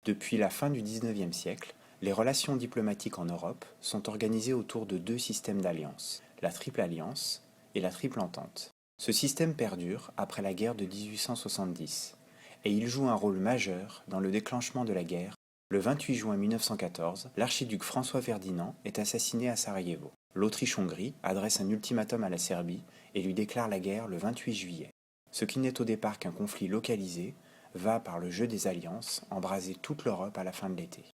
Depuis la fin du XIXe siècle, les relations diplomatiques en Europe sont organisées autour de deux systèmes d'alliances, la Triple Alliance et la Triple Entente. Ce système perdure après la guerre de 1870 et il joue un rôle majeur dans le déclenchement de la guerre. Le 28 juin 1914, l'archiduc François Ferdinand est assassiné à Sarajevo. L'Autriche-Hongrie adresse un ultimatum à la Serbie et lui déclare la guerre le 28 juillet. Ce qui n'est au départ qu'un conflit localisé va, par le jeu des alliances, embraser toute l'Europe à la fin de l'été.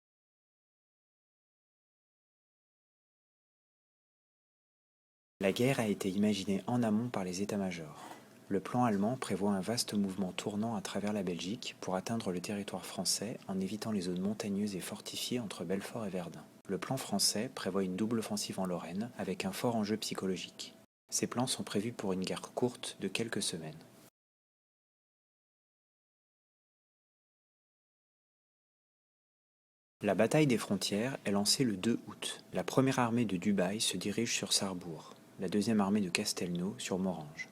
La guerre a été imaginée en amont par les états-majors. Le plan allemand prévoit un vaste mouvement tournant à travers la Belgique pour atteindre le territoire français en évitant les zones montagneuses et fortifiées entre Belfort et Verdun. Le plan français prévoit une double offensive en Lorraine avec un fort enjeu psychologique. Ces plans sont prévus pour une guerre courte de quelques semaines. La bataille des frontières est lancée le 2 août. La première armée de Dubaï se dirige sur Sarrebourg, la deuxième armée de Castelnau sur Morhange.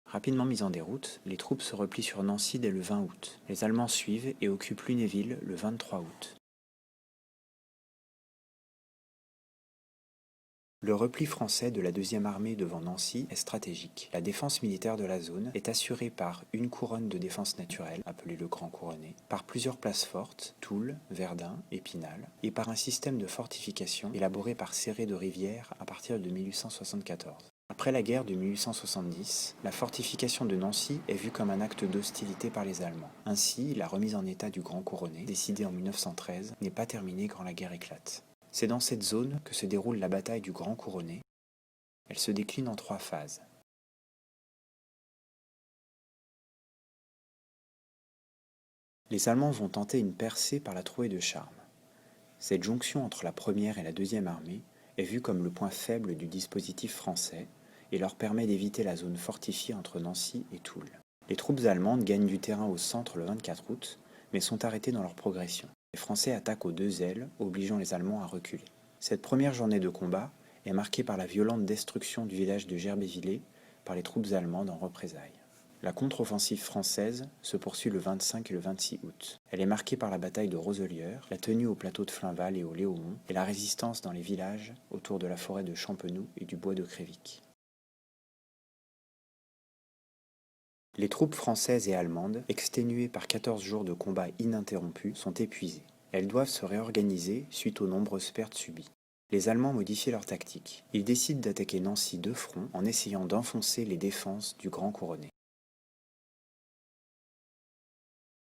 Rapidement mise en déroute, les troupes se replient sur Nancy dès le 20 août. Les Allemands suivent et occupent Lunéville le 23 août. Le repli français de la deuxième armée devant Nancy est stratégique. La défense militaire de la zone est assurée par une couronne de défense naturelle, appelée le Grand Couronné, par plusieurs places fortes, Toul, Verdun, Épinal, et par un système de fortification élaboré par Céré de Rivière à partir de 1874. Après la guerre de 1870, la fortification de Nancy est vue comme un acte d'hostilité par les Allemands. Ainsi, la remise en état du Grand Couronné, décidée en 1913, n'est pas terminée quand la guerre éclate. C'est dans cette zone que se déroule la bataille du Grand Couronné. Elle se décline en 3 phases. Les Allemands vont tenter une percée par la Trouée de Charmes. Cette jonction entre la première et la deuxième armée est vue comme le point faible du dispositif français et leur permet d'éviter la zone fortifiée entre Nancy et Toul. Les troupes allemandes gagnent du terrain au centre le 24 août, mais sont arrêtées dans leur progression. Les Français attaquent aux 2 ailes, obligeant les Allemands à reculer. Cette première journée de combat est marquée par la violente destruction du village de Gerbévillers par les troupes allemandes en représailles. La contre-offensive française se poursuit le 25 et le 26 août. Elle est marquée par la bataille de Roselières, la tenue au plateau de Flainval et au Léaumont, et la résistance dans les villages autour de la forêt de Champenoux et du bois de Crévic. Les troupes françaises et allemandes, exténuées par 14 jours de combats ininterrompus, sont épuisées. Elles doivent se réorganiser suite aux nombreuses pertes subies. Les Allemands modifient leur tactique. Ils décident d'attaquer Nancy de front en essayant d'enfoncer les défenses du Grand Couronné.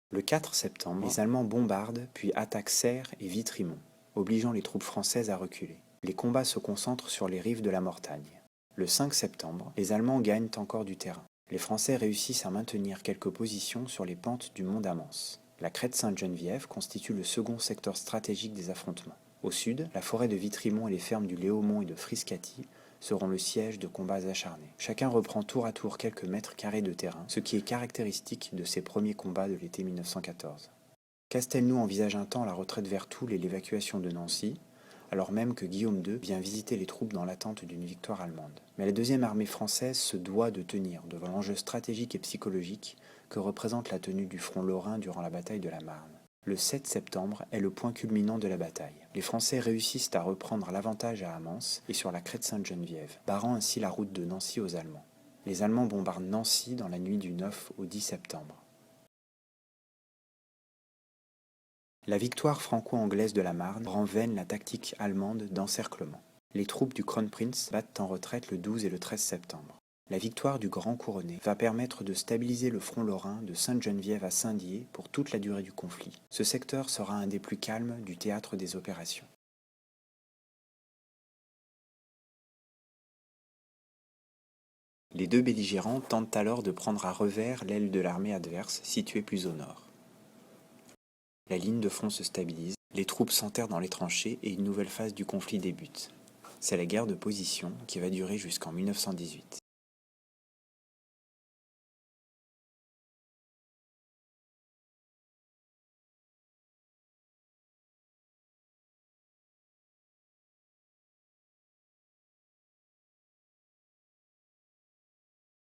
Le 4 septembre, les Allemands bombardent puis attaquent Serres et Vitry-Mont, obligeant les troupes françaises à reculer. Les combats se concentrent sur les rives de la Mortagne. Le 5 septembre, les Allemands gagnent encore du terrain. Les Français réussissent à maintenir quelques positions sur les pentes du mont Damance. La crête Sainte-Geneviève constitue le second secteur stratégique des affrontements. Au sud, la forêt de Vitry-Mont et les fermes du Léaumont et de Frascati seront le siège de combats acharnés. Chacun reprend tour à tour quelques mètres carrés de terrain, ce qui est caractéristique de ces premiers combats de l'été 1914. Castelnau envisage un temps la retraite vers Toul et l'évacuation de Nancy, alors même que Guillaume II vient visiter les troupes dans l'attente d'une victoire allemande. Mais la deuxième armée française se doit de tenir devant l'enjeu stratégique et psychologique que représente la tenue du front lorrain durant la bataille de la Marne. Le 7 septembre est le point culminant de la bataille. Les Français réussissent à reprendre l'avantage à Amance et sur la crête Sainte-Geneviève, barrant ainsi la route de Nancy aux Allemands. Les Allemands bombardent Nancy dans la nuit du 9 au 10 septembre. La victoire franco-anglaise de la Marne rend vaine la tactique allemande d'encerclement. Les troupes du Kronprinz battent en retraite le 12 et le 13 septembre. La victoire du Grand Couronné va permettre de stabiliser le front lorrain de Sainte-Geneviève à Saint-Dié pour toute la durée du conflit. Ce secteur sera un des plus calmes du théâtre des opérations. Les deux belligérants tentent alors de prendre à revers l'aile de l'armée adverse située plus au nord. La ligne de front se stabilise, les troupes s'enterrent dans les tranchées et une nouvelle phase du conflit débute. C'est la guerre de position qui va durer jusqu'en 1918.